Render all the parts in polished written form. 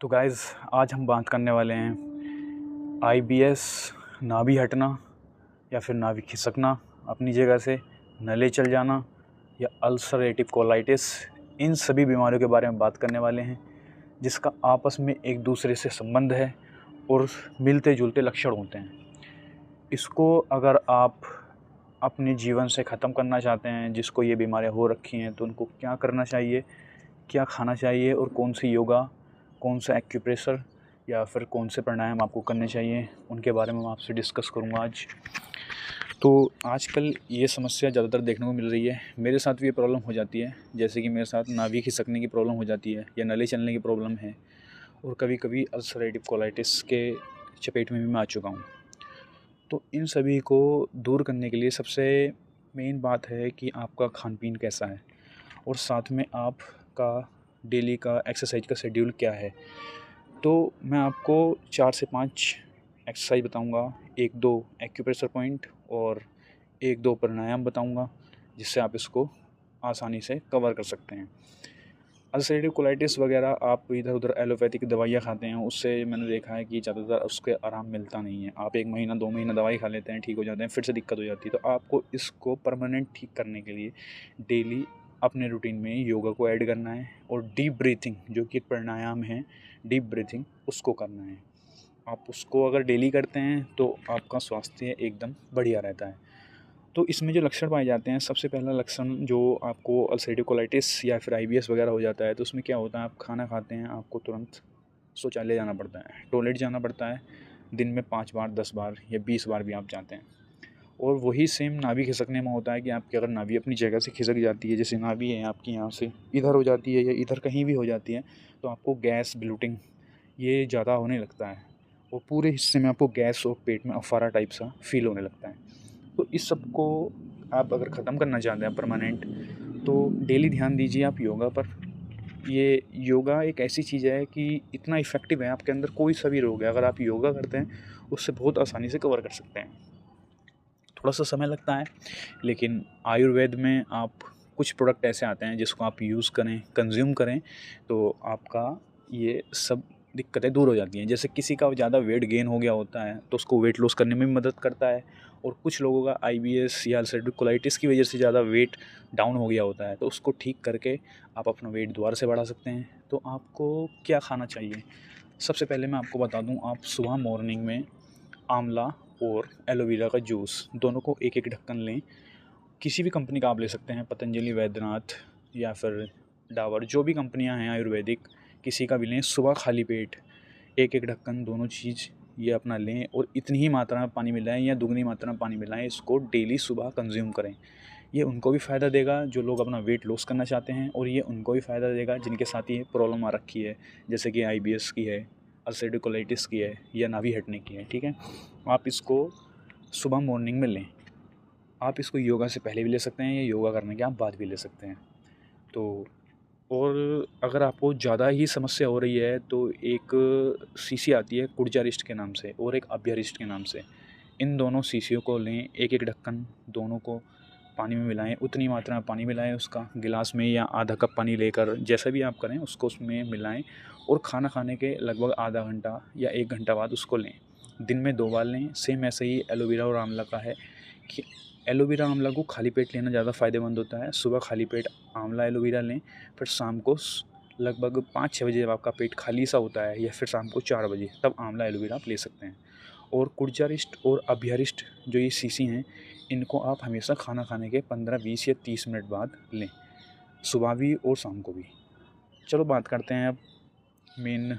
तो गाइज़ आज हम बात करने वाले हैं आईबीएस, नाभि हटना या फिर नाभि खिसकना अपनी जगह से, नले चल जाना या अल्सरेटिव कोलाइटिस, इन सभी बीमारियों के बारे में बात करने वाले हैं जिसका आपस में एक दूसरे से संबंध है और मिलते जुलते लक्षण होते हैं। इसको अगर आप अपने जीवन से ख़त्म करना चाहते हैं, जिसको ये बीमारियाँ हो रखी हैं, तो उनको क्या करना चाहिए, क्या खाना चाहिए और कौन सी योगा, कौन सा एक्यूप्रेशर या फिर कौन से प्राणायाम आपको करने चाहिए, उनके बारे में मैं आपसे डिस्कस करूँगा आज। तो आजकल ये समस्या ज़्यादातर देखने को मिल रही है। मेरे साथ भी ये प्रॉब्लम हो जाती है, जैसे कि मेरे साथ नाभि खिसकने की प्रॉब्लम हो जाती है या नली चलने की प्रॉब्लम है, और कभी कभी अल्सरेटिव कोलाइटिस के चपेट में भी मैं आ चुका हूँ। तो इन सभी को दूर करने के लिए सबसे मेन बात है कि आपका खान पीन कैसा है और साथ में आपका डेली का एक्सरसाइज का शेड्यूल क्या है। तो मैं आपको 4 से 5 एक्सरसाइज बताऊंगा, 1-2 एक्यूप्रेशर पॉइंट और 1-2 प्राणायाम बताऊंगा, जिससे आप इसको आसानी से कवर कर सकते हैं। अल्सरेटिव कोलाइटिस वगैरह आप इधर उधर एलोपैथिक दवाइयाँ खाते हैं, उससे मैंने देखा है कि ज़्यादातर उसके आराम मिलता नहीं है। आप 1 महीना 2 महीना दवाई खा लेते हैं, ठीक हो जाते हैं, फिर से दिक्कत हो जाती है। तो आपको इसको परमानेंट ठीक करने के लिए डेली अपने रूटीन में योगा को ऐड करना है और डीप ब्रीथिंग, जो कि एक प्राणायाम है, डीप ब्रीथिंग, उसको करना है। आप उसको अगर डेली करते हैं तो आपका स्वास्थ्य एकदम बढ़िया रहता है। तो इसमें जो लक्षण पाए जाते हैं, सबसे पहला लक्षण जो आपको अल्सरेटिव कोलाइटिस या फिर आईबीएस वगैरह हो जाता है, तो उसमें क्या होता है, आप खाना खाते हैं, आपको तुरंत शौचालय जाना पड़ता है, टॉयलेट जाना पड़ता है। दिन में 5 बार, 10 बार या 20 बार भी आप जाते हैं। और वही सेम नाभि खिसकने में होता है कि आपकी अगर नाभि अपनी जगह से खिसक जाती है, जैसे नाभि है आपकी यहाँ से इधर हो जाती है या इधर कहीं भी हो जाती है, तो आपको गैस, ब्लोटिंग ये ज़्यादा होने लगता है और पूरे हिस्से में आपको गैस और पेट में अफारा टाइप सा फील होने लगता है। तो इस सब को आप अगर ख़त्म करना चाहते हैं परमानेंट, तो डेली ध्यान दीजिए आप योगा पर। ये योगा एक ऐसी चीज़ है कि इतना इफ़ेक्टिव है, आपके अंदर कोई सा भी रोग है, अगर आप योगा करते हैं उससे बहुत आसानी से कवर कर सकते हैं। थोड़ा सा समय लगता है, लेकिन आयुर्वेद में आप कुछ प्रोडक्ट ऐसे आते हैं जिसको आप यूज़ करें, कंज्यूम करें, तो आपका ये सब दिक्कतें दूर हो जाती हैं। जैसे किसी का ज़्यादा वेट गेन हो गया होता है तो उसको वेट लॉस करने में भी मदद करता है, और कुछ लोगों का आईबीएस या अल्सरेटिव कोलाइटिस की वजह से ज़्यादा वेट डाउन हो गया होता है, तो उसको ठीक करके आप अपना वेट दोबारा से बढ़ा सकते हैं। तो आपको क्या खाना चाहिए? सबसे पहले मैं आपको बता दूं, आप सुबह मॉर्निंग में आंवला और एलोवेरा का जूस दोनों को एक एक ढक्कन लें। किसी भी कंपनी का आप ले सकते हैं, पतंजलि, वैद्यनाथ या फिर डाबर, जो भी कंपनियां हैं आयुर्वेदिक, किसी का भी लें। सुबह खाली पेट एक एक ढक्कन दोनों चीज़ ये अपना लें और इतनी ही मात्रा में पानी मिलाएं या दुगनी मात्रा में पानी मिलाएं, इसको डेली सुबह कंज्यूम करें। ये उनको भी फ़ायदा देगा जो लोग अपना वेट लॉस करना चाहते हैं, और ये उनको भी फ़ायदा देगा जिनके साथ ये प्रॉब्लम आ रखी है, जैसे कि आईबीएस की है, अल्सरेटिव कोलाइटिस की है या नाभि हटने की है। ठीक है, आप इसको सुबह मॉर्निंग में लें। आप इसको योगा से पहले भी ले सकते हैं या योगा करने के आप बाद भी ले सकते हैं। तो और अगर आपको ज़्यादा ही समस्या हो रही है तो एक शीशी आती है कुर्जारिस्ट के नाम से और एक अभ्यरिस्ट के नाम से, इन दोनों शीशियों को लें, एक एक ढक्कन दोनों को पानी में मिलाएं, उतनी मात्रा में पानी मिलाएं, उसका गिलास में या आधा कप पानी लेकर, जैसा भी आप करें उसको उसमें मिलाएं, और खाना खाने के लगभग आधा घंटा या 1 घंटा बाद उसको लें। दिन में 2 बार लें। सेम ऐसे ही एलोवेरा और आंवला का है कि एलोवेरा आंवला को खाली पेट लेना ज़्यादा फ़ायदेमंद होता है। सुबह खाली पेट आंवला एलोवेरा लें, फिर शाम को लगभग 5-6 बजे जब आपका पेट खाली सा होता है, या फिर शाम को 4 बजे, तब आंवला एलोवेरा आप ले सकते हैं। और कुर्जारिस्ट और अभ्यरिस्ट जो ये शीशी हैं, इनको आप हमेशा खाना खाने के 15, 20 या 30 मिनट बाद लें, सुबह भी और शाम को भी। चलो बात करते हैं अब मेन,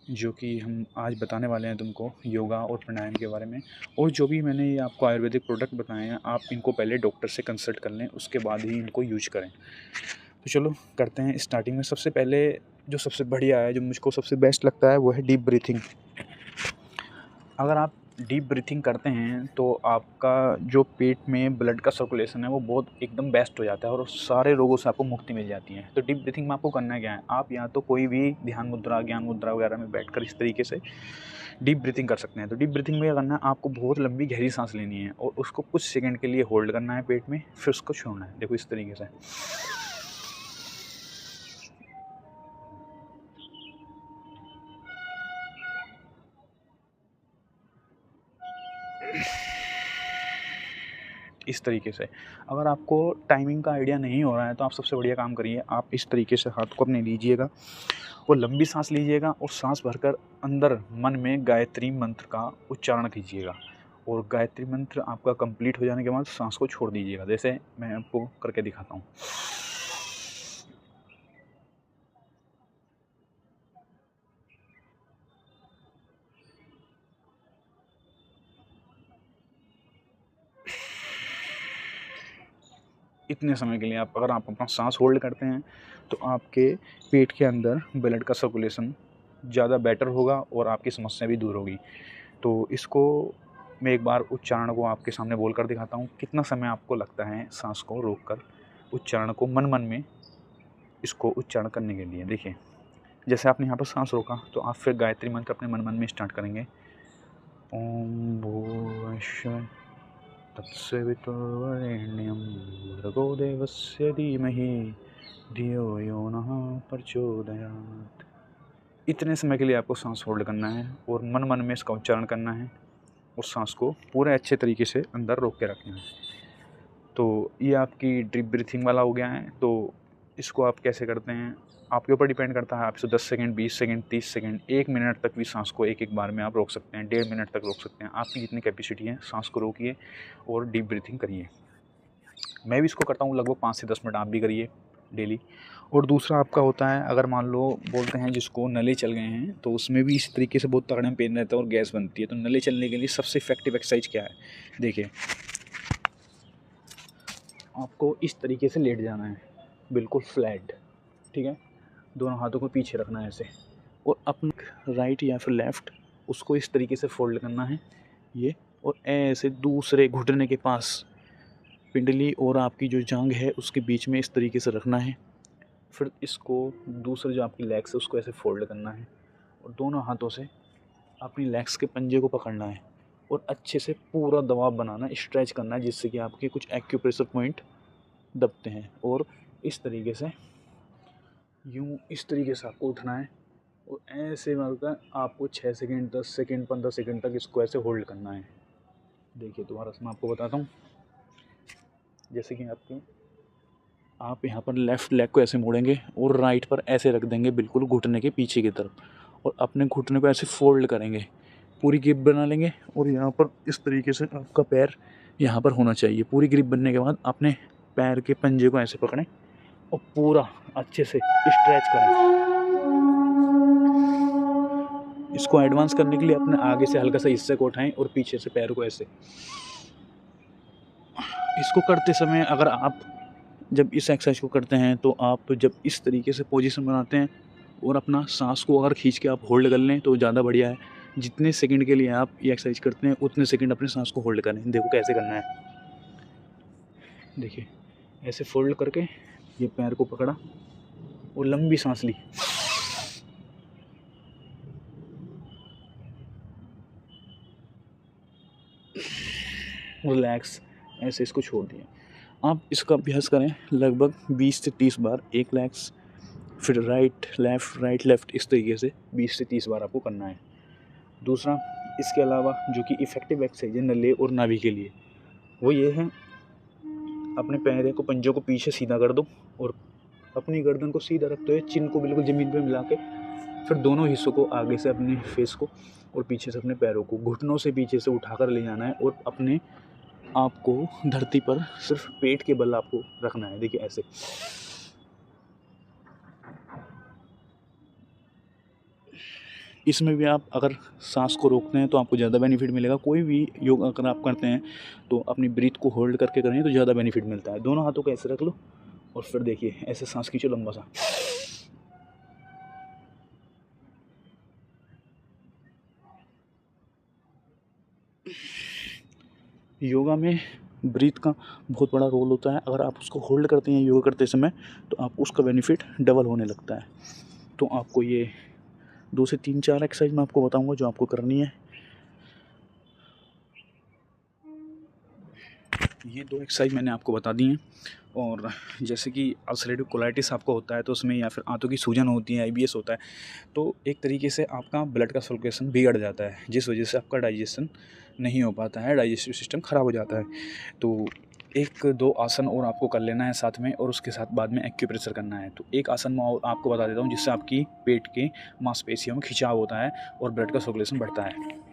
जो कि हम आज बताने वाले हैं तुमको, योगा और प्राणायाम के बारे में। और जो भी मैंने ये आपको आयुर्वेदिक प्रोडक्ट बताए हैं, आप इनको पहले डॉक्टर से कंसल्ट कर लें, उसके बाद ही इनको यूज करें। तो चलो करते हैं स्टार्टिंग में। सबसे पहले जो सबसे बढ़िया है, जो मुझको सबसे बेस्ट लगता है, वो है डीप ब्रीथिंग। अगर आप डीप ब्रीथिंग करते हैं तो आपका जो पेट में ब्लड का सर्कुलेशन है वो बहुत एकदम बेस्ट हो जाता है और सारे रोगों से आपको मुक्ति मिल जाती है। तो डीप ब्रीथिंग में आपको करना क्या है, आप या तो कोई भी ध्यान मुद्रा, ज्ञान मुद्रा वगैरह में बैठकर इस तरीके से डीप ब्रीथिंग कर सकते हैं। तो डीप ब्रीथिंग में क्या करना है, आपको बहुत लंबी गहरी सांस लेनी है और उसको कुछ सेकंड के लिए होल्ड करना है पेट में, फिर उसको छोड़ना है। देखो इस तरीके से। इस तरीके से। अगर आपको टाइमिंग का आइडिया नहीं हो रहा है तो आप सबसे बढ़िया काम करिए, आप इस तरीके से हाथ को अपने लीजिएगा और लंबी सांस लीजिएगा और सांस भरकर अंदर मन में गायत्री मंत्र का उच्चारण कीजिएगा और गायत्री मंत्र आपका कंप्लीट हो जाने के बाद सांस को छोड़ दीजिएगा। जैसे मैं आपको करके दिखाता हूँ। इतने समय के लिए अगर आप अपना सांस होल्ड करते हैं तो आपके पेट के अंदर ब्लड का सर्कुलेशन ज़्यादा बेटर होगा और आपकी समस्या भी दूर होगी। तो इसको मैं एक बार उच्चारण को आपके सामने बोल कर दिखाता हूँ। कितना समय आपको लगता है सांस को रोककर उच्चारण को मन मन में इसको उच्चारण करने के लिए। देखिए, जैसे आपने यहाँ पर सांस रोका तो आप फिर गायत्री मंत्र अपने मन मन में स्टार्ट करेंगे। ओम भूर्भुवः तत्सवितुर्वरेण्यं भर्गो देवस्य धीमहि धियो यो नः प्रचोदयात्। इतने समय के लिए आपको सांस होल्ड करना है और मन मन में इसका उच्चारण करना है और सांस को पूरे अच्छे तरीके से अंदर रोक के रखना है। तो ये आपकी डीप ब्रीथिंग वाला हो गया है। तो इसको आप कैसे करते हैं आपके ऊपर डिपेंड करता है। आप इसे 10 सेकंड, 20 सेकंड, 30 सेकंड, 1 मिनट तक भी सांस को एक बार में आप रोक सकते हैं। 1.5 मिनट तक रोक सकते हैं। आपकी जितनी कैपेसिटी है सांस को रोकिए और डीप ब्रीथिंग करिए। मैं भी इसको करता हूँ लगभग 5 से 10 मिनट, आप भी करिए डेली। और दूसरा आपका होता है, अगर मान लो बोलते हैं जिसको नले चल गए हैं तो उसमें भी इस तरीके से बहुत तगड़े में पेन रहता है और गैस बनती है। तो नले चलने के लिए सबसे इफेक्टिव एक्सरसाइज क्या है? देखिए, आपको इस तरीके से लेट जाना है, बिल्कुल फ्लैट, ठीक है। दोनों हाथों को पीछे रखना है ऐसे और अपने राइट या फिर लेफ़्ट उसको इस तरीके से फोल्ड करना है ये, और ऐसे दूसरे घुटने के पास पिंडली और आपकी जो जांघ है उसके बीच में इस तरीके से रखना है। फिर इसको दूसरे जो आपकी लेग्स है उसको ऐसे फोल्ड करना है और दोनों हाथों से अपनी लेग्स के पंजे को पकड़ना है और अच्छे से पूरा दबाव बनाना, स्ट्रेच करना है, जिससे कि आपके कुछ एक्यूप्रेशर पॉइंट दबते हैं। और इस तरीके से इस तरीके से आपको उठना है और ऐसे मतलब आपको 6 सेकंड, 10 सेकंड, 15 सेकंड तक इसको ऐसे होल्ड करना है। देखिए, दोबारा से मैं आपको बताता हूँ। जैसे कि आप यहाँ पर लेफ़्ट लेग को ऐसे मोड़ेंगे और राइट पर ऐसे रख देंगे बिल्कुल घुटने के पीछे की तरफ, और अपने घुटने को ऐसे फोल्ड करेंगे, पूरी ग्रिप बना लेंगे और यहाँ पर इस तरीके से आपका पैर यहाँ पर होना चाहिए। पूरी ग्रिप बनने के बाद अपने पैर के पंजे को ऐसे पकड़ें और पूरा अच्छे से स्ट्रेच करें। इसको एडवांस करने के लिए अपने आगे से हल्का सा हिस्से को उठाएं और पीछे से पैर को ऐसे। इसको करते समय अगर आप जब इस एक्सरसाइज को करते हैं तो आप जब इस तरीके से पोजीशन बनाते हैं और अपना सांस को अगर खींच के आप होल्ड कर लें तो ज़्यादा बढ़िया है। जितने सेकंड के लिए आप ये एक्सरसाइज करते हैं उतने सेकंड अपने सांस को होल्ड करें। देखो कैसे करना है। देखिए, ऐसे फोल्ड करके ये पैर को पकड़ा और लंबी सांस ली, रिलैक्स, ऐसे इसको छोड़ दिया। आप इसका अभ्यास करें लगभग 20 से 30 बार, एक लेग्स, फिर राइट लेफ़्ट इस तरीके से 20 से 30 बार आपको करना है। दूसरा, इसके अलावा जो कि इफ़ेक्टिव एक्सरसाइज है नले और नाभि के लिए, वो ये है, अपने पैर को पंजों को पीछे सीधा कर दो और अपनी गर्दन को सीधा रखते हुए चिन को बिल्कुल ज़मीन पे मिला के फिर दोनों हिस्सों को आगे से अपने फेस को और पीछे से अपने पैरों को घुटनों से पीछे से उठाकर ले जाना है और अपने आपको धरती पर सिर्फ पेट के बल आपको रखना है। देखिए, ऐसे। इसमें भी आप अगर सांस को रोकते हैं तो आपको ज़्यादा बेनिफिट मिलेगा। कोई भी योग अगर आप करते हैं तो अपनी ब्रीथ को होल्ड करके करें तो ज़्यादा बेनिफिट मिलता है। दोनों हाथों को ऐसे रख लो और फिर देखिए ऐसे सांस खींचो लंबा सा। योगा में ब्रीथ का बहुत बड़ा रोल होता है। अगर आप उसको होल्ड करते हैं योगा करते समय तो आप उसका बेनिफिट डबल होने लगता है। तो आपको ये 2 से 3-4 एक्सरसाइज मैं आपको बताऊंगा जो आपको करनी है। ये 2 एक्सरसाइज मैंने आपको बता दी हैं। और जैसे कि अल्सरेटिव कोलाइटिस आपको होता है तो उसमें या फिर आंतों की सूजन होती है, IBS होता है, तो एक तरीके से आपका ब्लड का सर्कुलेशन बिगड़ जाता है, जिस वजह से आपका डाइजेशन नहीं हो पाता है, डाइजेस्टिव सिस्टम ख़राब हो जाता है। तो एक दो आसन और आपको कर लेना है साथ में, और उसके साथ बाद में एक्यूप्रेशर करना है। तो एक आसन मैं और आपको बता देता हूँ जिससे आपकी पेट के मांसपेशियों में खिंचाव होता है और ब्लड का सर्कुलेशन बढ़ता है।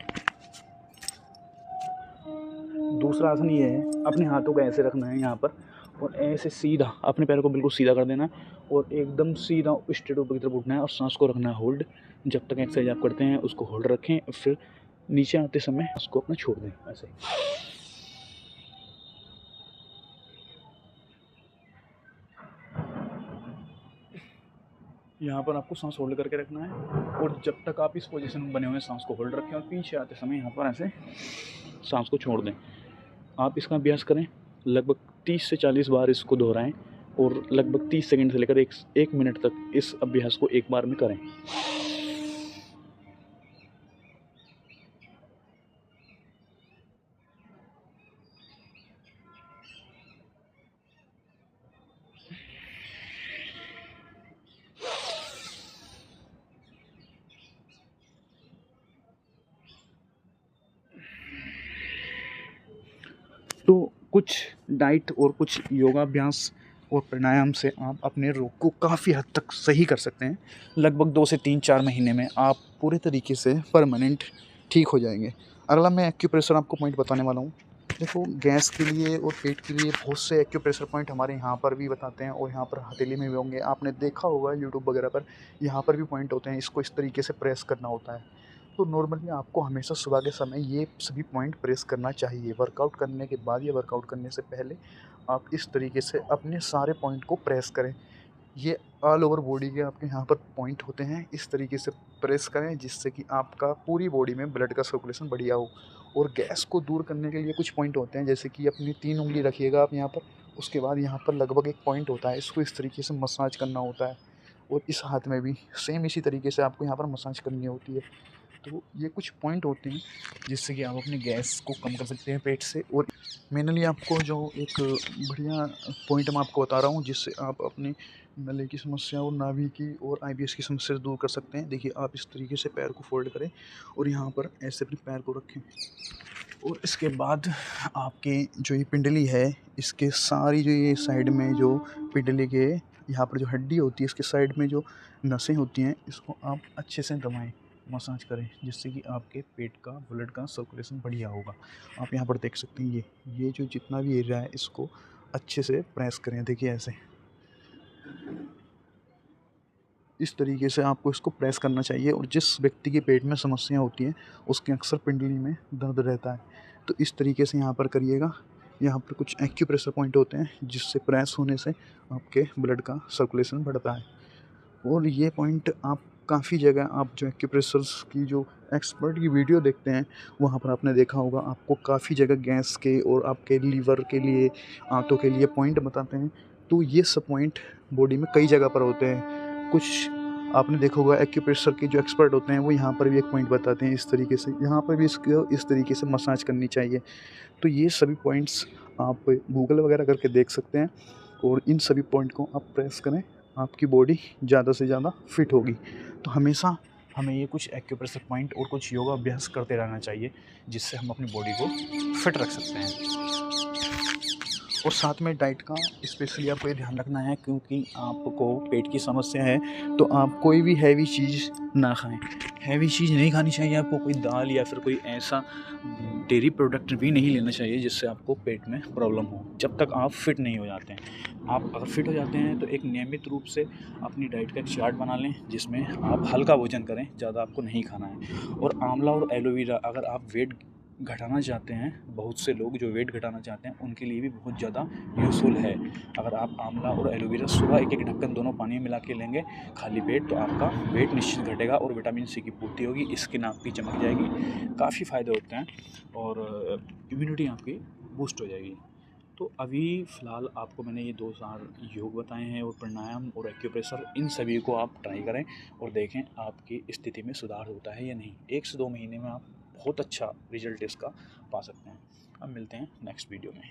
दूसरा आसन ये है, अपने हाथों को ऐसे रखना है यहाँ पर और ऐसे सीधा अपने पैरों को बिल्कुल सीधा कर देना है और एकदम सीधा स्ट्रेट ऊपर की तरफ उठना है और सांस को रखना है होल्ड। जब तक एक्सरसाइज आप करते हैं उसको होल्ड रखें, फिर नीचे आते समय उसको अपना छोड़ दें ऐसे। यहाँ पर आपको सांस होल्ड करके रखना है और जब तक आप इस पोजीशन में बने हुए सांस को होल्ड रखें और पीछे आते समय यहाँ पर ऐसे सांस को छोड़ दें। आप इसका अभ्यास करें, लगभग 30 से 40 बार इसको दोहराएं और लगभग 30 सेकंड से लेकर एक मिनट तक इस अभ्यास को एक बार में करें। तो कुछ डाइट और कुछ योगाभ्यास और प्राणायाम से आप अपने रोग को काफ़ी हद तक सही कर सकते हैं। लगभग 2 से 3-4 महीने में आप पूरे तरीके से परमानेंट ठीक हो जाएंगे। अगला मैं एक्यूप्रेशर आपको पॉइंट बताने वाला हूँ। देखो, गैस के लिए और पेट के लिए बहुत से एक्यूप्रेशर पॉइंट हमारे यहाँ पर भी बताते हैं और यहाँ पर हथेली में भी होंगे, आपने देखा होगा यूट्यूब वगैरह पर, यहाँ पर भी पॉइंट होते हैं। इसको इस तरीके से प्रेस करना होता है। तो नॉर्मली आपको हमेशा सुबह के समय ये सभी पॉइंट प्रेस करना चाहिए। वर्कआउट करने के बाद या वर्कआउट करने से पहले आप इस तरीके से अपने सारे पॉइंट को प्रेस करें। ये ऑल ओवर बॉडी के आपके यहाँ पर पॉइंट होते हैं, इस तरीके से प्रेस करें जिससे कि आपका पूरी बॉडी में ब्लड का सर्कुलेशन बढ़िया हो। और गैस को दूर करने के लिए कुछ पॉइंट होते हैं, जैसे कि अपनी 3 उंगली रखिएगा आप यहाँ पर, उसके बाद यहाँ पर लगभग एक पॉइंट होता है, इसको इस तरीके से मसाज करना होता है और इस हाथ में भी सेम इसी तरीके से आपको यहाँ पर मसाज करनी होती है। तो ये कुछ पॉइंट होते हैं जिससे कि आप अपने गैस को कम कर सकते हैं पेट से। और मेनली आपको जो एक बढ़िया पॉइंट मैं आपको बता रहा हूँ जिससे आप अपने नले की समस्या और नाभि की और आईबीएस की समस्या दूर कर सकते हैं। देखिए, आप इस तरीके से पैर को फोल्ड करें और यहाँ पर ऐसे अपने पैर को रखें और इसके बाद आपके जो ये पिंडली है, इसके सारी जो ये साइड में जो पिंडली के यहाँ पर जो हड्डी होती है, इसके साइड में जो नसें होती हैं, इसको आप अच्छे से दबाएं, मसाज करें, जिससे कि आपके पेट का ब्लड का सर्कुलेशन बढ़िया होगा। आप यहाँ पर देख सकते हैं ये जो जितना भी एरिया है इसको अच्छे से प्रेस करें। देखिए, ऐसे इस तरीके से आपको इसको प्रेस करना चाहिए। और जिस व्यक्ति के पेट में समस्या होती है उसके अक्सर पिंडली में दर्द रहता है, तो इस तरीके से यहाँ पर करिएगा। यहाँ पर कुछ एक्यूप्रेशर पॉइंट होते हैं जिससे प्रेस होने से आपके ब्लड का सर्कुलेशन बढ़ता है। और ये पॉइंट आप काफ़ी जगह, आप जो एक्यूप्रेशर्स की जो एक्सपर्ट की वीडियो देखते हैं वहाँ पर आपने देखा होगा, आपको काफ़ी जगह गैस के और आपके लीवर के लिए, आंतों के लिए पॉइंट बताते हैं। तो ये सब पॉइंट बॉडी में कई जगह पर होते हैं। कुछ आपने देखा होगा एक्यूप्रेशर के जो एक्सपर्ट होते हैं वो यहाँ पर भी एक पॉइंट बताते हैं इस तरीके से, यहाँ पर भी इसको इस तरीके से मसाज करनी चाहिए। तो ये सभी पॉइंट्स आप गूगल वगैरह करके देख सकते हैं और इन सभी पॉइंट को आप प्रेस करें, आपकी बॉडी ज़्यादा से ज़्यादा फिट होगी। तो हमेशा हमें ये कुछ एक्यूप्रेशर पॉइंट और कुछ योगा अभ्यास करते रहना चाहिए जिससे हम अपनी बॉडी को फिट रख सकते हैं। और साथ में डाइट का स्पेशली आपको ये ध्यान रखना है, क्योंकि आपको पेट की समस्या है तो आप कोई भी हैवी चीज़ ना खाएं। हैवी चीज़ नहीं खानी चाहिए आपको, कोई दाल या फिर कोई ऐसा डेयरी प्रोडक्ट भी नहीं लेना चाहिए जिससे आपको पेट में प्रॉब्लम हो, जब तक आप फिट नहीं हो जाते हैं। आप अगर फिट हो जाते हैं तो एक नियमित रूप से अपनी डाइट का एक चार्ट बना लें जिसमें आप हल्का भोजन करें, ज़्यादा आपको नहीं खाना है। और आंवला और एलोवेरा, अगर आप वेट घटाना चाहते हैं, बहुत से लोग जो वेट घटाना चाहते हैं उनके लिए भी बहुत ज़्यादा यूज़फुल है। अगर आप आंवला और एलोवेरा सुबह एक एक ढक्कन दोनों पानी में मिला के लेंगे खाली पेट, तो आपका वेट निश्चित घटेगा और विटामिन सी की पूर्ति होगी, स्किन आपकी चमक जाएगी, काफ़ी फ़ायदे होते हैं और इम्यूनिटी आपकी बूस्ट हो जाएगी। तो अभी फ़िलहाल आपको मैंने ये 2-4 योग बताए हैं और प्राणायाम और एक्यूप्रेशर, इन सभी को आप ट्राई करें और देखें आपकी स्थिति में सुधार होता है या नहीं। 1 से 2 महीने में आप बहुत अच्छा रिजल्ट इसका पा सकते हैं। अब मिलते हैं नेक्स्ट वीडियो में।